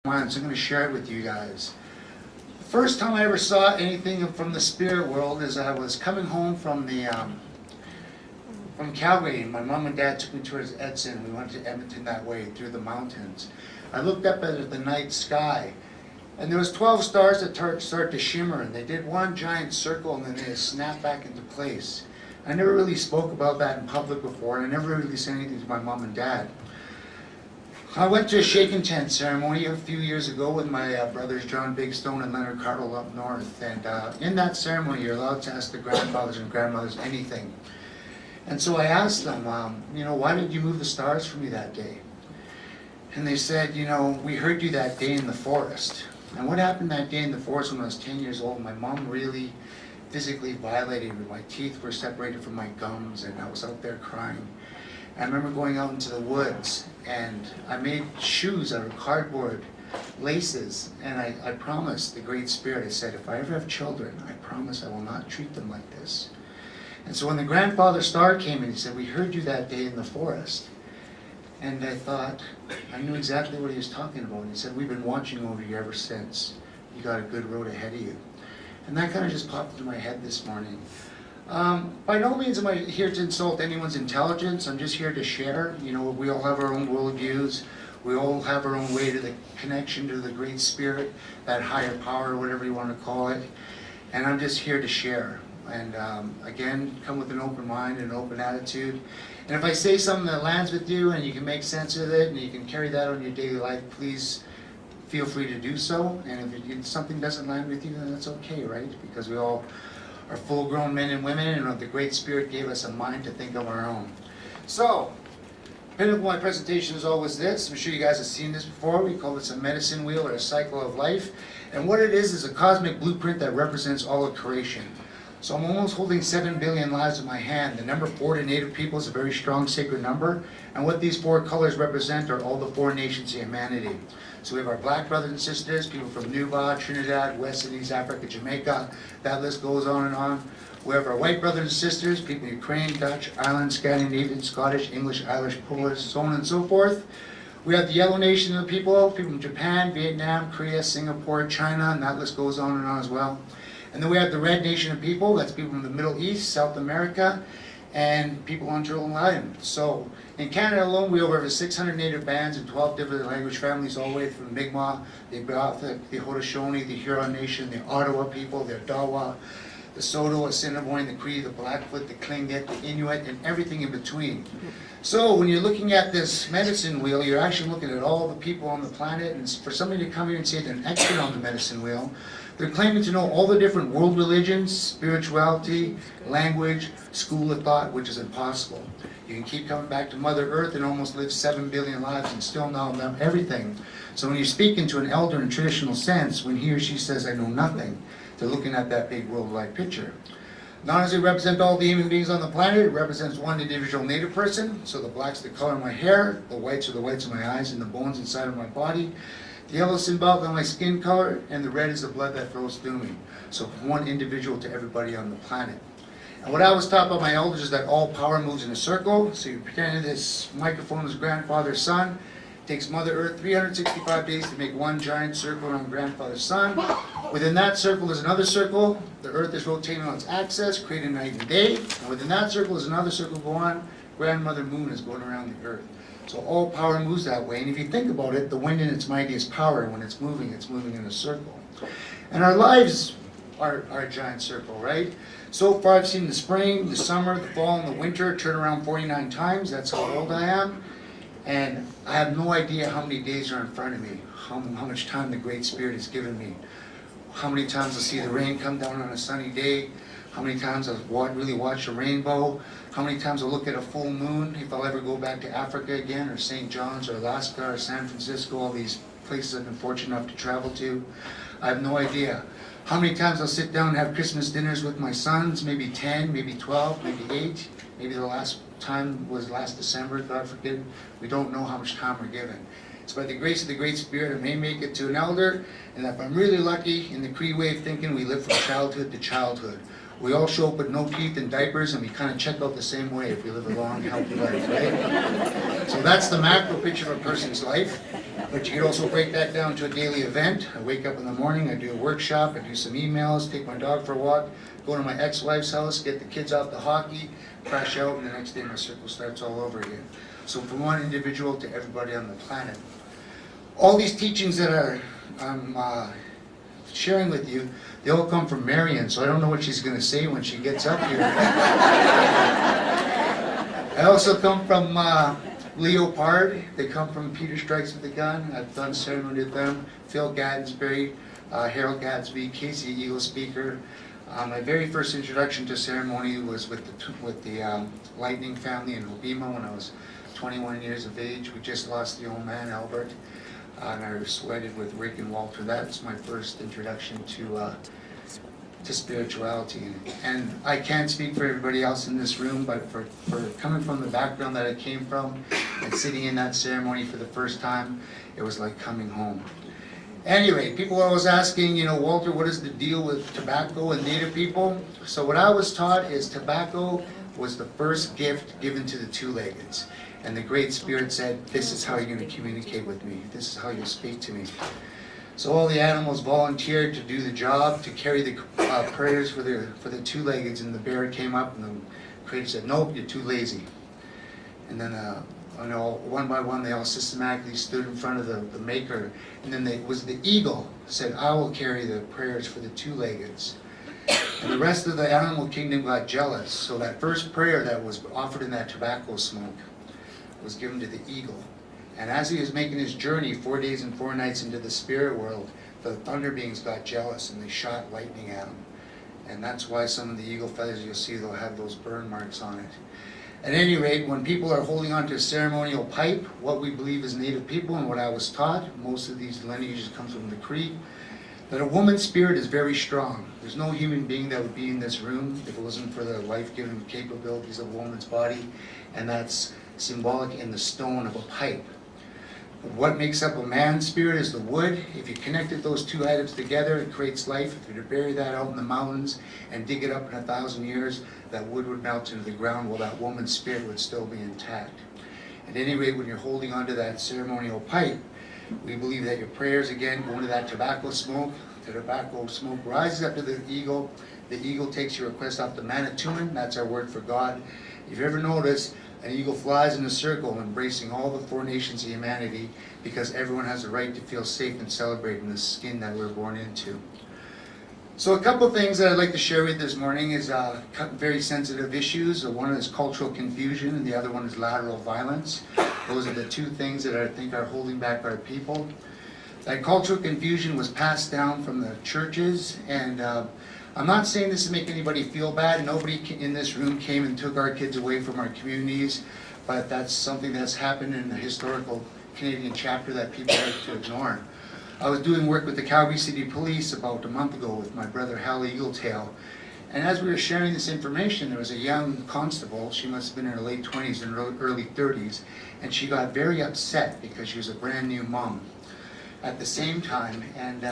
once. I'm going to share it with you guys. The first time I ever saw anything from the spirit world is I was coming home from Calgary. My mom and dad took me towards Edson. We went to Edmonton that way through the mountains. I looked up at the night sky, and there was 12 stars that started to shimmer, and they did one giant circle, and then they snapped back into place. I never really spoke about that in public before, and I never really said anything to my mom and dad. I went to a shake and tent ceremony a few years ago with my brothers John Big Stone and Leonard Cardle up north, and in that ceremony you're allowed to ask the grandfathers and grandmothers anything. And so I asked them, why did you move the stars for me that day? And they said, we heard you that day in the forest. And what happened that day in the forest when I was 10 years old, my mom really physically violated me. My teeth were separated from my gums, and I was out there crying. I remember going out into the woods, and I made shoes out of cardboard laces, and I promised the Great Spirit, I said, if I ever have children, I promise I will not treat them like this. And so when the grandfather star came in, he said, we heard you that day in the forest. And I thought, I knew exactly what he was talking about. And he said, we've been watching over you ever since. You got a good road ahead of you. And that kind of just popped into my head this morning. By no means am I here to insult anyone's intelligence. I'm just here to share. We all have our own worldviews. We all have our own way to the connection to the Great Spirit, that higher power, whatever you want to call it. And I'm just here to share. And again, come with an open mind and an open attitude. And if I say something that lands with you and you can make sense of it and you can carry that on your daily life, please feel free to do so. And if something doesn't land with you, then that's okay, right? Because we all are full-grown men and women, and the Great Spirit gave us a mind to think of our own. So, the pinnacle of my presentation is always this. I'm sure you guys have seen this before. We call this a medicine wheel or a cycle of life. And what it is a cosmic blueprint that represents all of creation. So I'm almost holding 7 billion lives in my hand. The number 4 to Native people is a very strong sacred number. And what these 4 colors represent are all the 4 nations of humanity. So we have our black brothers and sisters, people from MOV1BA, Trinidad, West and East Africa, Jamaica. That list goes on and on. We have our white brothers and sisters, people from Ukraine, Dutch, Ireland, Scandinavian, Scottish, English, Irish, Polish, so on and so forth. We have the yellow nation of people from Japan, Vietnam, Korea, Singapore, China, and that list goes on and on as well. And then we have the red nation of people, that's people from the Middle East, South America, and people on Turtle Island. So in Canada alone, we have over 600 native bands in 12 different language families, all the way from Mi'kmaq, the Beothuk, the Haudenosaunee, the Huron Nation, the Ottawa people, the Dawa, the Saulteaux, the Assiniboine, the Cree, the Blackfoot, the Tlingit, the Inuit, and everything in between. So when you're looking at this medicine wheel, you're actually looking at all the people on the planet, and for somebody to come here and say they're an expert on the medicine wheel, they're claiming to know all the different world religions, spirituality, language, school of thought, which is impossible. You can keep coming back to Mother Earth and almost live 7 billion lives and still know everything. So when you're speaking to an elder in a traditional sense, when he or she says, I know nothing, they're looking at that big worldwide picture. Not only does it represent all the human beings on the planet, it represents one individual native person. So the black's the color of my hair, the whites are the whites of my eyes and the bones inside of my body. The yellow symbolic on my skin color, and the red is the blood that flows through me. So from one individual to everybody on the planet. And what I was taught by my elders is that all power moves in a circle. So you're pretending this microphone is grandfather's sun. It takes Mother Earth 365 days to make one giant circle around grandfather's sun. Within that circle is another circle. The Earth is rotating on its axis, creating night and day. And within that circle is another circle going on. Grandmother Moon is going around the Earth. So all power moves that way. And if you think about it, the wind in its mightiest power, when it's moving in a circle. And our lives are a giant circle, right? So far I've seen the spring, the summer, the fall, and the winter turn around 49 times. That's how old I am. And I have no idea how many days are in front of me, how much time the Great Spirit has given me, how many times I'll see the rain come down on a sunny day, how many times I'll really watch a rainbow, how many times I'll look at a full moon, if I'll ever go back to Africa again, or St. John's, or Alaska, or San Francisco, all these places I've been fortunate enough to travel to. I have no idea. How many times I'll sit down and have Christmas dinners with my sons, maybe 10, maybe 12, maybe 8, maybe the last time was last December, God forbid. We don't know how much time we're given. It's by the grace of the Great Spirit I may make it to an elder, and if I'm really lucky, in the Cree way of thinking, we live from childhood to childhood. We all show up with no teeth and diapers, and we kind of check out the same way if we live a long, healthy life, right? So that's the macro picture of a person's life. But you can also break that down to a daily event. I wake up in the morning, I do a workshop, I do some emails, take my dog for a walk, go to my ex-wife's house, get the kids off to hockey, crash out, and the next day my circle starts all over again. So from one individual to everybody on the planet. All these teachings that I'm sharing with you, they all come from Marion, so I don't know what she's going to say when she gets up here. I also come from Leopard. They come from Peter Strikes with a Gun. I've done ceremony with them. Phil Gadsbury, Harold Gadsby, Casey Eagle Speaker. My very first introduction to ceremony was with the Lightning family in Obima when I was 21 years of age. We just lost the old man, Albert. And I was wedded with Rick and Walter. That's my first introduction to spirituality. And I can't speak for everybody else in this room, but for coming from the background that I came from and sitting in that ceremony for the first time, it was like coming home. Anyway, people are always asking, Walter, what is the deal with tobacco and Native people? So what I was taught is tobacco was the first gift given to the two-leggeds. And the Great Spirit said, this is how you're going to communicate with me. This is how you'll speak to me. So all the animals volunteered to do the job, to carry the prayers for the two-leggeds, and the bear came up and the creator said, nope, you're too lazy. And then one by one they all systematically stood in front of the maker, and then it was the eagle said, I will carry the prayers for the two-leggeds. And the rest of the animal kingdom got jealous, so that first prayer that was offered in that tobacco smoke was given to the eagle. And as he was making his journey 4 days and 4 nights into the spirit world, the thunder beings got jealous and they shot lightning at him. And that's why some of the eagle feathers you'll see, they'll have those burn marks on it. At any rate, when people are holding on to a ceremonial pipe, what we believe as Native people and what I was taught, most of these lineages come from the Cree, that a woman's spirit is very strong. There's no human being that would be in this room if it wasn't for the life-giving capabilities of a woman's body, and that's symbolic in the stone of a pipe. But what makes up a man's spirit is the wood. If you connected those two items together, it creates life. If you were to bury that out in the mountains and dig it up in 1,000 years, that wood would melt into the ground while that woman's spirit would still be intact. At any rate, when you're holding onto that ceremonial pipe, we believe that your prayers, again, go into that tobacco smoke. The tobacco smoke rises up to the eagle. The eagle takes your request off the Manitoulin. That's our word for God. If you ever notice, an eagle flies in a circle embracing all the 4 nations of humanity because everyone has the right to feel safe and celebrate in the skin that we're born into. So a couple things that I'd like to share with you this morning is very sensitive issues. One is cultural confusion and the other one is lateral violence. Those are the 2 things that I think are holding back our people. That cultural confusion was passed down from the churches, and I'm not saying this to make anybody feel bad. Nobody in this room came and took our kids away from our communities, but that's something that's happened in the historical Canadian chapter that people like to ignore. I was doing work with the Calgary City Police about a month ago with my brother Hal Eagletail, and as we were sharing this information, there was a young constable. She must have been in her late 20s and early 30s, and she got very upset because she was a brand new mom at the same time, and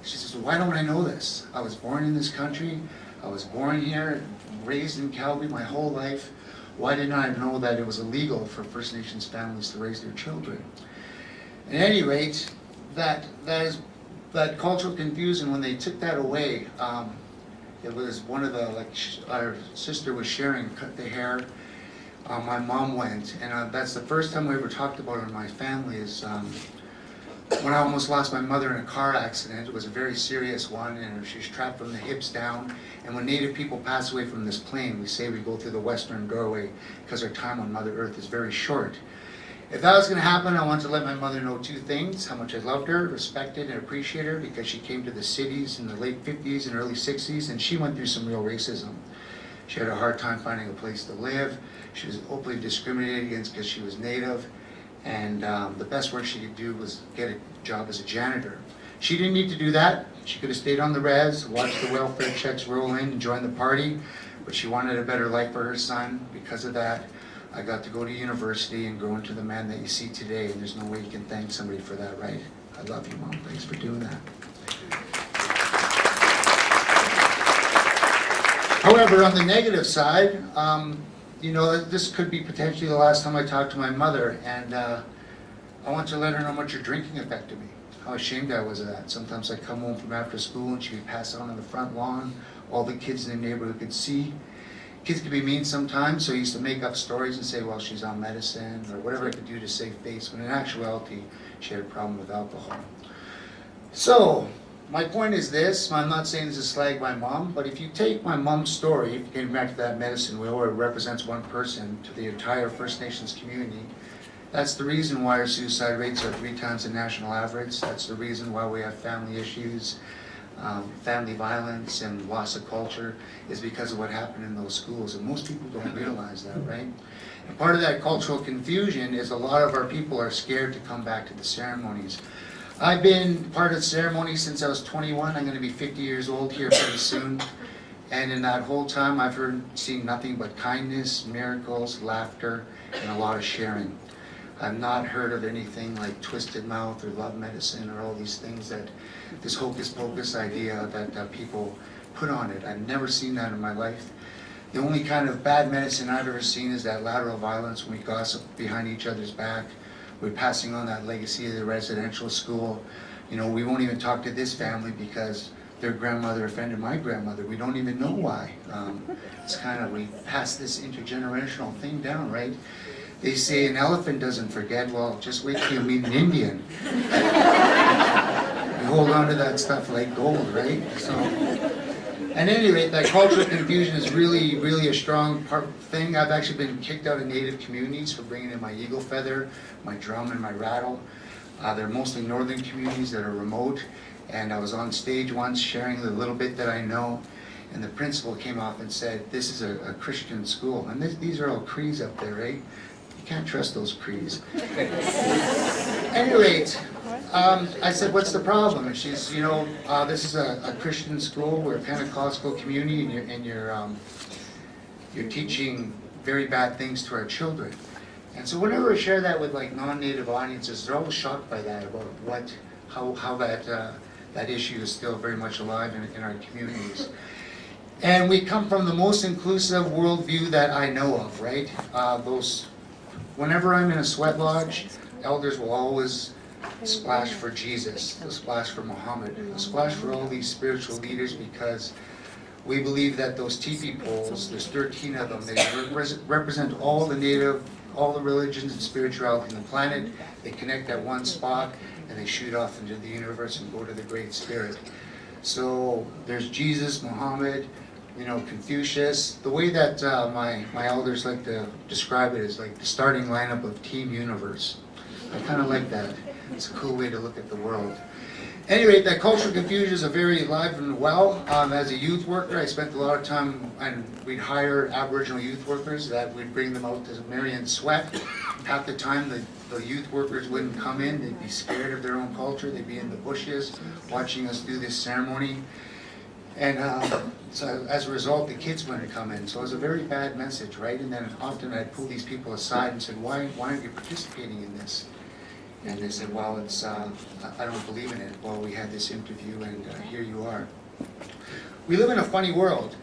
she says, why don't I know this? I was born in this country, I was born here, raised in Calgary my whole life. Why didn't I know that it was illegal for First Nations families to raise their children? At any rate, that cultural confusion, when they took that away, it was one of the, our sister was sharing, cut the hair. My mom went, and that's the first time we ever talked about it in my family is when I almost lost my mother in a car accident. It was a very serious one, and she was trapped from the hips down. And when Native people pass away from this plane, we say we go through the western doorway because our time on Mother Earth is very short. If that was going to happen, I wanted to let my mother know 2 things: how much I loved her, respected, and appreciated her, because she came to the cities in the late 50s and early 60s, and she went through some real racism. She had a hard time finding a place to live. She was openly discriminated against because she was Native. And the best work she could do was get a job as a janitor. She didn't need to do that. She could have stayed on the res, watched the welfare checks roll in, and joined the party, but she wanted a better life for her son. Because of that, I got to go to university and grow into the man that you see today, and there's no way you can thank somebody for that, right? I love you, Mom. Thanks for doing that. However, on the negative side, you know, this could be potentially the last time I talk to my mother, and I want to let her know how much her drinking affected me, how ashamed I was of that. Sometimes I'd come home from after school and she would pass it on the front lawn. All the kids in the neighborhood could see. Kids could be mean sometimes, so I used to make up stories and say, well, she's on medicine, or whatever I could do to save face, when in actuality, she had a problem with alcohol. So, my point is this, I'm not saying this is slag my mom, but if you take my mom's story, getting back to that medicine wheel where it represents one person to the entire First Nations community, that's the reason why our suicide rates are 3 times the national average. That's the reason why we have family issues, family violence and loss of culture, is because of what happened in those schools. And most people don't realize that, right? And part of that cultural confusion is a lot of our people are scared to come back to the ceremonies. I've been part of the ceremony since I was 21. I'm going to be 50 years old here pretty soon. And in that whole time, I've seen nothing but kindness, miracles, laughter, and a lot of sharing. I've not heard of anything like twisted mouth or love medicine or all these things that this hocus pocus idea that people put on it. I've never seen that in my life. The only kind of bad medicine I've ever seen is that lateral violence, when we gossip behind each other's back. We're passing on that legacy of the residential school. You know, we won't even talk to this family because their grandmother offended my grandmother. We don't even know why. It's kind of, we pass this intergenerational thing down, right? They say an elephant doesn't forget. Well, just wait till you meet an Indian. We hold on to that stuff like gold, right? So, at any rate, that cultural confusion is really, really a strong thing. I've actually been kicked out of Native communities for bringing in my eagle feather, my drum, and my rattle. They're mostly northern communities that are remote. And I was on stage once sharing the little bit that I know, and the principal came off and said, this is a Christian school. And these are all Crees up there, right? You can't trust those Crees. At any rate, I said, what's the problem? And she's, you know, this is a Christian school, we're a Pentecostal community, and you're teaching very bad things to our children. And so whenever I share that with like non-native audiences, they're always shocked by that, about how that issue is still very much alive in our communities. And we come from the most inclusive worldview that I know of, right? Whenever I'm in a sweat lodge, elders will always splash for Jesus, they'll splash for Muhammad, they'll splash for all these spiritual leaders, because we believe that those teepee poles, there's 13 of them, they represent all the religions and spirituality on the planet. They connect at one spot and they shoot off into the universe and go to the Great Spirit. So there's Jesus, Muhammad, you know, Confucius. The way that my elders like to describe it is like the starting lineup of Team Universe. I kind of like that. It's a cool way to look at the world. Anyway, that cultural confusion is a very alive and well. As a youth worker, I spent a lot of time, and we'd hire Aboriginal youth workers that we'd bring them out to marry and sweat. Half the time, the youth workers wouldn't come in. They'd be scared of their own culture. They'd be in the bushes watching us do this ceremony. And so as a result, the kids wouldn't come in. So it was a very bad message, right? And then often I'd pull these people aside and said, why aren't you participating in this? And they said, well, I don't believe in it. Well, we had this interview, and here you are. We live in a funny world.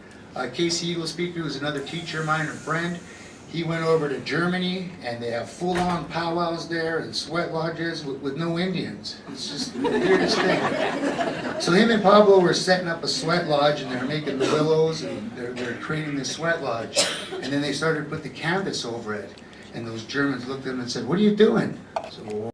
Casey Eagle Speaker, who's another teacher of mine, a friend, he went over to Germany, and they have full-on powwows there and sweat lodges with no Indians. It's just the weirdest thing. So him and Pablo were setting up a sweat lodge, and they're making the willows, and they're creating this sweat lodge. And then they started to put the canvas over it. And those Germans looked at them and said, what are you doing? So, well,